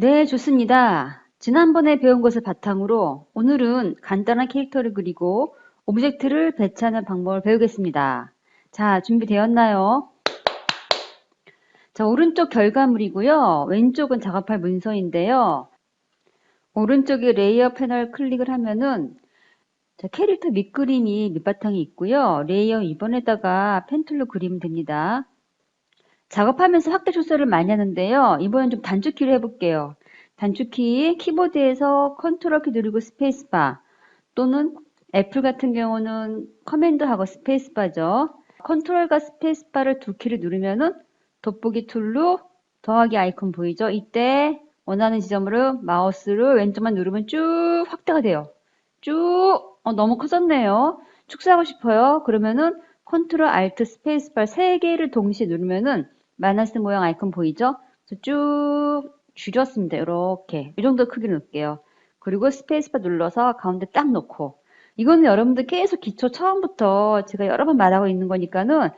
네, 좋습니다. 지난번에 배운 것을 바탕으로 오늘은 간단한 캐릭터를 그리고 오브젝트를 배치하는 방법을 배우겠습니다. 자, 준비되었나요? 자, 오른쪽 결과물이고요. 왼쪽은 작업할 문서인데요. 오른쪽에 레이어 패널 클릭을 하면은 자, 캐릭터 밑그림이 밑바탕이 있고요. 레이어 2번에다가 펜툴로 그리면 됩니다. 작업하면서 확대 조절을 많이 하는데요. 이번엔 좀 단축키로 해볼게요. 단축키 키보드에서 컨트롤 키 누르고 스페이스바 또는 애플 같은 경우는 커맨드하고 스페이스바죠. 컨트롤과 스페이스바를 두 키를 누르면은 돋보기 툴로 더하기 아이콘 보이죠? 이때 원하는 지점으로 마우스를 왼쪽만 누르면 쭉 확대가 돼요. 쭉 너무 커졌네요. 축소하고 싶어요. 그러면은 컨트롤 알트 스페이스바 세 개를 동시에 누르면은 마이너스 모양 아이콘 보이죠? 그래서 쭉 줄였습니다. 이렇게 이 정도 크기로 넣을게요. 그리고 스페이스바 눌러서 가운데 딱 놓고 이거는 여러분들 계속 기초 처음부터 제가 여러 번 말하고 있는 거니까는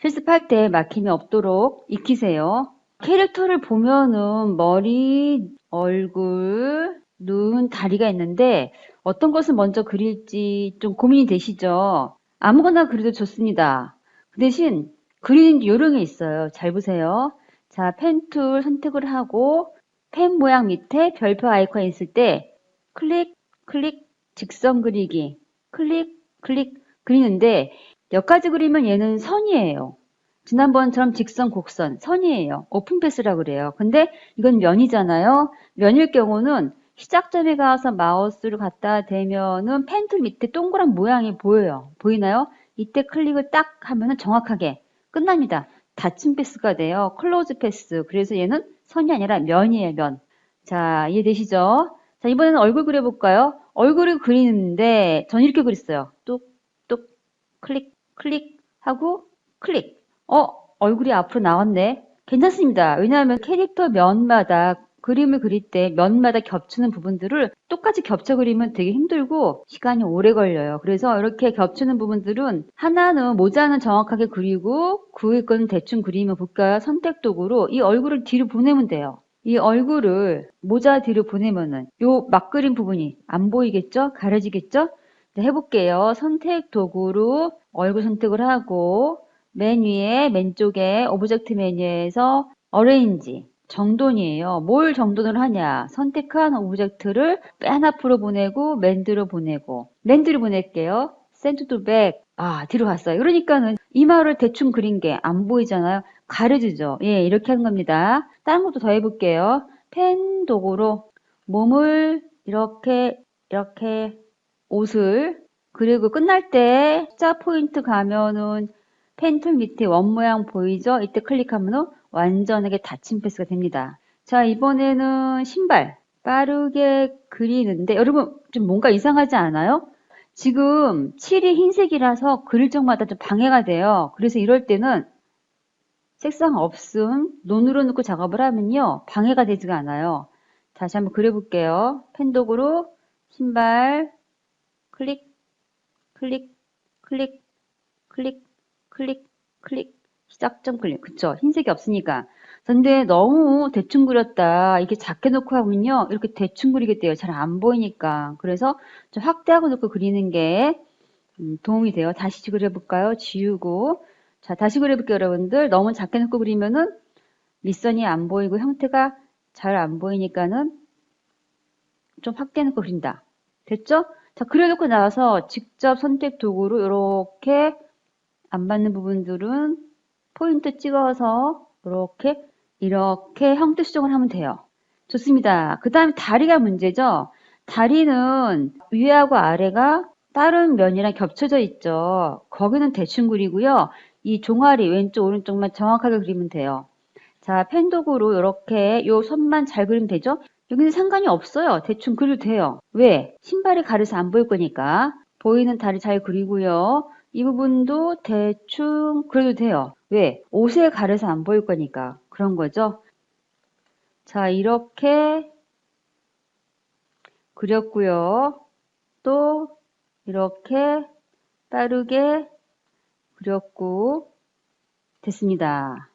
실습할 때 막힘이 없도록 익히세요. 캐릭터를 보면은 머리, 얼굴, 눈, 다리가 있는데 어떤 것을 먼저 그릴지 좀 고민이 되시죠? 아무거나 그려도 좋습니다. 그 대신 그리는 요령이 있어요. 잘 보세요. 자, 펜 툴 선택을 하고 펜 모양 밑에 별표 아이콘이 있을 때 클릭, 클릭, 직선 그리기, 클릭, 클릭 그리는데 몇 가지 그리면 얘는 선이에요. 지난번처럼 직선, 곡선, 선이에요. 오픈 패스라고 그래요. 근데 이건 면이잖아요. 면일 경우는 시작점에 가서 마우스를 갖다 대면은 펜툴 밑에 동그란 모양이 보여요. 보이나요? 이때 클릭을 딱 하면은 정확하게 끝납니다. 닫힌 패스가 돼요. 클로즈 패스. 그래서 얘는 선이 아니라 면이에요, 면. 자, 이해되시죠? 자, 이번에는 얼굴 그려볼까요? 얼굴을 그리는데 전 이렇게 그렸어요. 뚝, 뚝, 클릭, 클릭 하고 클릭. 얼굴이 앞으로 나왔네. 괜찮습니다. 왜냐하면 캐릭터 면마다 그림을 그릴 때 면마다 겹치는 부분들을 똑같이 겹쳐 그리면 되게 힘들고 시간이 오래 걸려요. 그래서 이렇게 겹치는 부분들은 하나는 모자는 정확하게 그리고 그 위에 건 대충 그리면 볼까요? 선택 도구로 이 얼굴을 뒤로 보내면 돼요. 이 얼굴을 모자 뒤로 보내면은 요 막 그린 부분이 안 보이겠죠? 가려지겠죠? 네, 해볼게요. 선택 도구로 얼굴 선택을 하고 맨 위에 맨쪽에 오브젝트 메뉴에서 어레인지 정돈이에요. 뭘 정돈을 하냐? 선택한 오브젝트를 맨 앞으로 보내고 맨 뒤로 보내고 맨 뒤로 보낼게요. Send to back. 뒤로 갔어요. 그러니까는 이마를 대충 그린 게 안 보이잖아요. 가려지죠. 예, 이렇게 하는 겁니다. 다른 것도 더 해볼게요. 펜 도구로 몸을 이렇게 옷을 그리고 끝날 때 숫자 포인트 가면은 펜툴 밑에 원 모양 보이죠? 이때 클릭하면 완전하게 닫힌 패스가 됩니다. 자, 이번에는 신발 빠르게 그리는데 여러분 좀 뭔가 이상하지 않아요? 지금 칠이 흰색이라서 그릴 적마다 좀 방해가 돼요. 그래서 이럴 때는 색상 없음, 논으로 넣고 작업을 하면요. 방해가 되지가 않아요. 다시 한번 그려볼게요. 펜독으로 신발 클릭, 클릭, 클릭, 클릭, 클릭, 클릭, 시작점 클릭. 그쵸? 흰색이 없으니까. 근데 너무 대충 그렸다. 이렇게 작게 놓고 하면요. 이렇게 대충 그리게 돼요. 잘 안 보이니까. 그래서 좀 확대하고 놓고 그리는 게 도움이 돼요. 다시 그려볼까요? 지우고. 자, 다시 그려볼게요, 여러분들. 너무 작게 놓고 그리면은 밑선이 안 보이고 형태가 잘 안 보이니까는 좀 확대해 놓고 그린다. 됐죠? 자, 그려놓고 나서 직접 선택 도구로 이렇게 안 맞는 부분들은 포인트 찍어서 이렇게 형태 수정을 하면 돼요. 좋습니다. 그 다음에 다리가 문제죠. 다리는 위하고 아래가 다른 면이랑 겹쳐져 있죠. 거기는 대충 그리고요. 이 종아리 왼쪽 오른쪽만 정확하게 그리면 돼요. 자, 펜도구로 이렇게 요 선만 잘 그리면 되죠? 여기는 상관이 없어요. 대충 그려도 돼요. 왜? 신발이 가려서 안 보일 거니까. 보이는 다리 잘 그리고요. 이 부분도 대충 그려도 돼요. 왜? 옷에 가려서 안 보일 거니까. 그런 거죠. 자, 이렇게 그렸고요. 또 이렇게 빠르게 그렸고 됐습니다.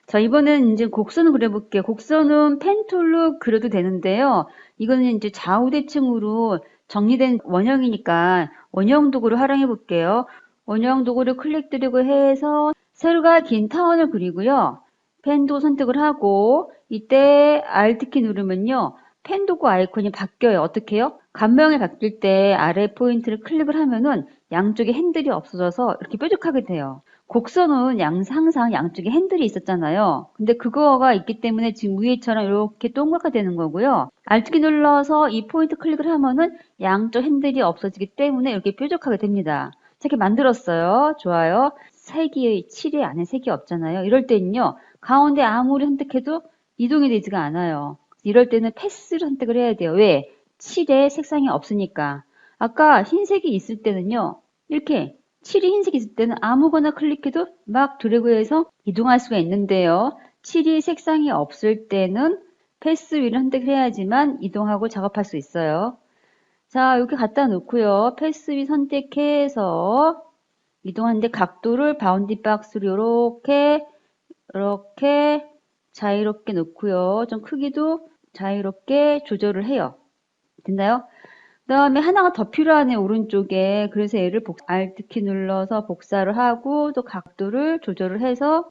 자, 이번엔 이제 곡선을 그려볼게요. 곡선은 펜툴로 그려도 되는데요. 이거는 이제 좌우대칭으로 정리된 원형이니까 원형 도구를 활용해 볼게요. 원형 도구를 클릭 드래그 해서 세로가 긴 타원을 그리고요. 펜도 선택을 하고 이때 Alt키 누르면요. 펜 도구 아이콘이 바뀌어요. 어떻게 해요? 감명이 바뀔 때 아래 포인트를 클릭을 하면은 양쪽에 핸들이 없어져서 이렇게 뾰족하게 돼요. 곡선은 항상 양쪽에 핸들이 있었잖아요. 근데 그거가 있기 때문에 지금 위에처럼 이렇게 동그랗게 되는 거고요. Alt키 눌러서 이 포인트 클릭을 하면은 양쪽 핸들이 없어지기 때문에 이렇게 뾰족하게 됩니다. 이렇게 만들었어요. 좋아요. 색이 7의 안에 색이 없잖아요. 이럴 때는요. 가운데 아무리 선택해도 이동이 되지가 않아요. 이럴 때는 패스를 선택을 해야 돼요. 왜? 7에 색상이 없으니까. 아까 흰색이 있을 때는요. 이렇게 7이 흰색이 있을 때는 아무거나 클릭해도 막 드래그해서 이동할 수가 있는데요. 7이 색상이 없을 때는 패스 위를 선택을 해야지만 이동하고 작업할 수 있어요. 자, 이렇게 갖다 놓고요. 패스 위 선택해서 이동하는데 각도를 바운디 박스로 이렇게 자유롭게 놓고요. 좀 크기도 자유롭게 조절을 해요. 됐나요? 그 다음에 하나가 더 필요하네요. 오른쪽에. 그래서 얘를 Alt키 눌러서 복사를 하고 또 각도를 조절을 해서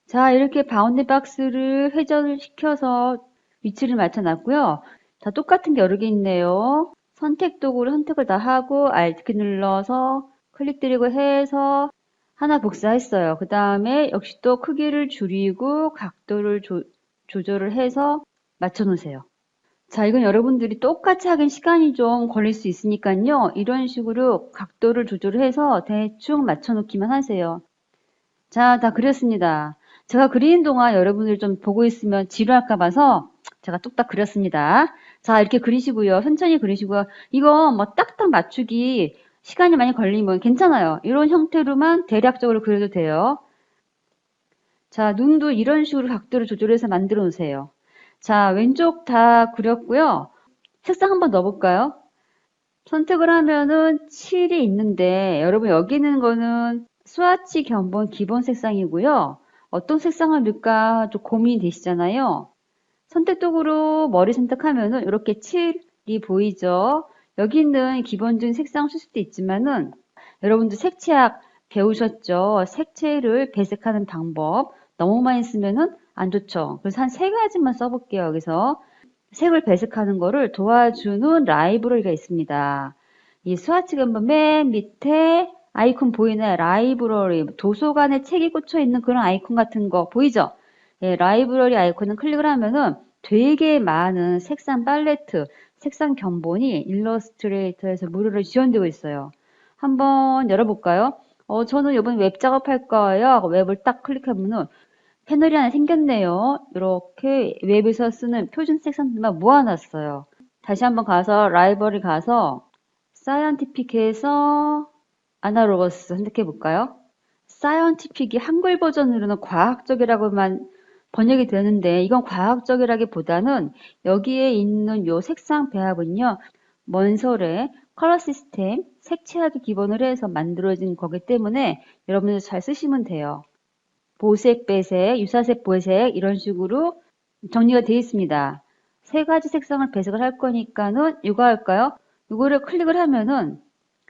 자, 이렇게 바운드 박스를 회전을 시켜서 위치를 맞춰 놨고요. 자, 똑같은 게 여러 개 있네요. 선택 도구를 선택을 다 하고 Alt키 눌러서 클릭 드래그 해서 하나 복사했어요. 그 다음에 역시 또 크기를 줄이고 각도를 조절을 해서 맞춰 놓으세요. 자, 이건 여러분들이 똑같이 하긴 시간이 좀 걸릴 수 있으니까요. 이런 식으로 각도를 조절해서 대충 맞춰 놓기만 하세요. 자, 다 그렸습니다. 제가 그리는 동안 여러분들 좀 보고 있으면 지루할까 봐서 제가 뚝딱 그렸습니다. 자, 이렇게 그리시고요. 천천히 그리시고요. 이거 뭐 딱딱 맞추기 시간이 많이 걸리면 괜찮아요. 이런 형태로만 대략적으로 그려도 돼요. 자, 눈도 이런 식으로 각도를 조절해서 만들어 놓으세요. 자, 왼쪽 다 그렸고요. 색상 한번 넣어볼까요? 선택을 하면은 7이 있는데 여러분 여기 있는 거는 스와치 견본 기본 색상이고요. 어떤 색상을 넣을까 좀 고민이 되시잖아요. 선택 도구로 머리 선택하면은 이렇게 7이 보이죠. 여기 있는 기본적인 색상 쓸 수도 있지만은 여러분들 색채학 배우셨죠? 색채를 배색하는 방법 너무 많이 쓰면은 안 좋죠. 그래서 한 세 가지만 써볼게요. 여기서 색을 배색하는 거를 도와주는 라이브러리가 있습니다. 이 스와치 견본 맨 밑에 아이콘 보이나요? 라이브러리, 도서관에 책이 꽂혀 있는 그런 아이콘 같은 거 보이죠? 예, 라이브러리 아이콘을 클릭을 하면은 되게 많은 색상 팔레트, 색상 견본이 일러스트레이터에서 무료로 지원되고 있어요. 한번 열어볼까요? 저는 이번 웹 작업할 거예요. 웹을 딱 클릭하면은 패널이 하나 생겼네요. 이렇게 웹에서 쓰는 표준 색상들만 모아놨어요. 다시 한번 가서 라이브러리 가서 사이언티픽에서 아나로거스 선택해 볼까요? 사이언티픽이 한글 버전으로는 과학적이라고만 번역이 되는데 이건 과학적이라기보다는 여기에 있는 요 색상 배합은요. 먼설의 컬러 시스템, 색채학을 기본으로 해서 만들어진 거기 때문에 여러분들 잘 쓰시면 돼요. 보색, 배색, 유사색, 보색 이런 식으로 정리가 되어 있습니다. 세 가지 색상을 배색을 할 거니까는 이거 할까요? 이거를 클릭을 하면은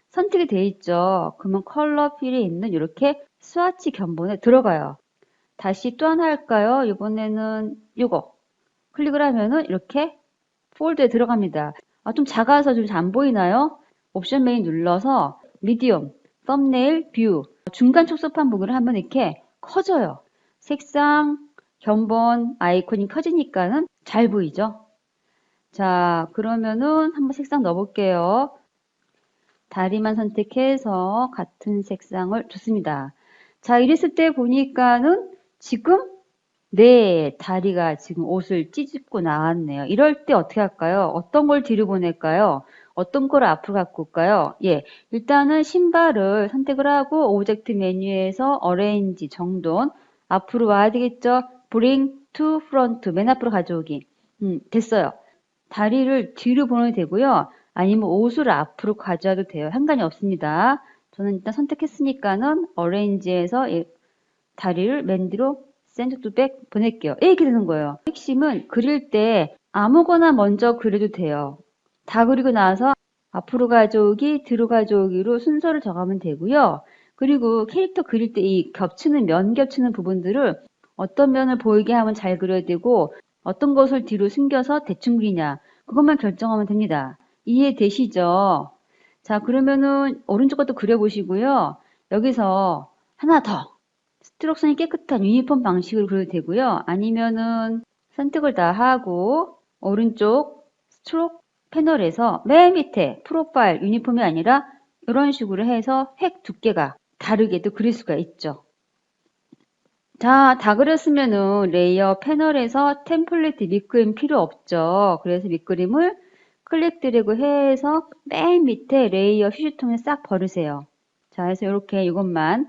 선택이 되어 있죠. 그러면 컬러 필에 있는 이렇게 스와치 견본에 들어가요. 다시 또 하나 할까요? 이번에는 이거 클릭을 하면은 이렇게 폴더에 들어갑니다. 좀 작아서 좀 잘 안 보이나요? 옵션 메인 눌러서 미디엄, 썸네일, 뷰 중간 촉수판 보기를 하면 이렇게 커져요. 색상, 견본, 아이콘이 커지니까는 잘 보이죠? 자, 그러면은 한번 색상 넣어볼게요. 다리만 선택해서 같은 색상을 줬습니다. 자, 이랬을 때 보니까는 지금 네, 다리가 지금 옷을 찢고 나왔네요. 이럴 때 어떻게 할까요? 어떤 걸 뒤로 보낼까요? 어떤 걸 앞으로 갖고 올까요? 예, 일단은 신발을 선택을 하고 오브젝트 메뉴에서 어레인지 정돈 앞으로 와야 되겠죠? Bring to front 맨 앞으로 가져오기. 됐어요. 다리를 뒤로 보내도 되고요. 아니면 옷을 앞으로 가져와도 돼요. 상관이 없습니다. 저는 일단 선택했으니까는 어레인지에서 다리를 맨 뒤로 send to back 보낼게요. 이렇게 되는 거예요. 핵심은 그릴 때 아무거나 먼저 그려도 돼요. 다 그리고 나서 앞으로 가져오기, 뒤로 가져오기로 순서를 정하면 되고요. 그리고 캐릭터 그릴 때 이 겹치는 면 겹치는 부분들을 어떤 면을 보이게 하면 잘 그려야 되고 어떤 것을 뒤로 숨겨서 대충 그리냐 그것만 결정하면 됩니다. 이해되시죠? 자, 그러면은 오른쪽 것도 그려보시고요. 여기서 하나 더 스트로크선이 깨끗한 유니폼 방식으로 그려도 되고요. 아니면은 선택을 다 하고 오른쪽 스트로크 패널에서 맨 밑에 프로파일 유니폼이 아니라 이런 식으로 해서 획 두께가 다르게도 그릴 수가 있죠. 자, 다 그렸으면은 레이어 패널에서 템플릿 밑그림 필요 없죠. 그래서 밑그림을 클릭 드래그 해서 맨 밑에 레이어 휴지통에 싹 버리세요. 자, 해서 이렇게 이것만.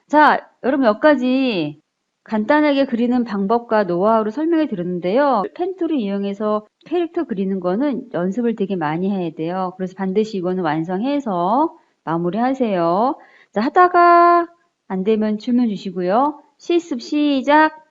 자, 여러분 여기까지 간단하게 그리는 방법과 노하우를 설명해 드렸는데요. 펜툴을 이용해서 캐릭터 그리는 거는 연습을 되게 많이 해야 돼요. 그래서 반드시 이거는 완성해서 마무리하세요. 자, 하다가 안 되면 질문 주시고요. 실습 시작!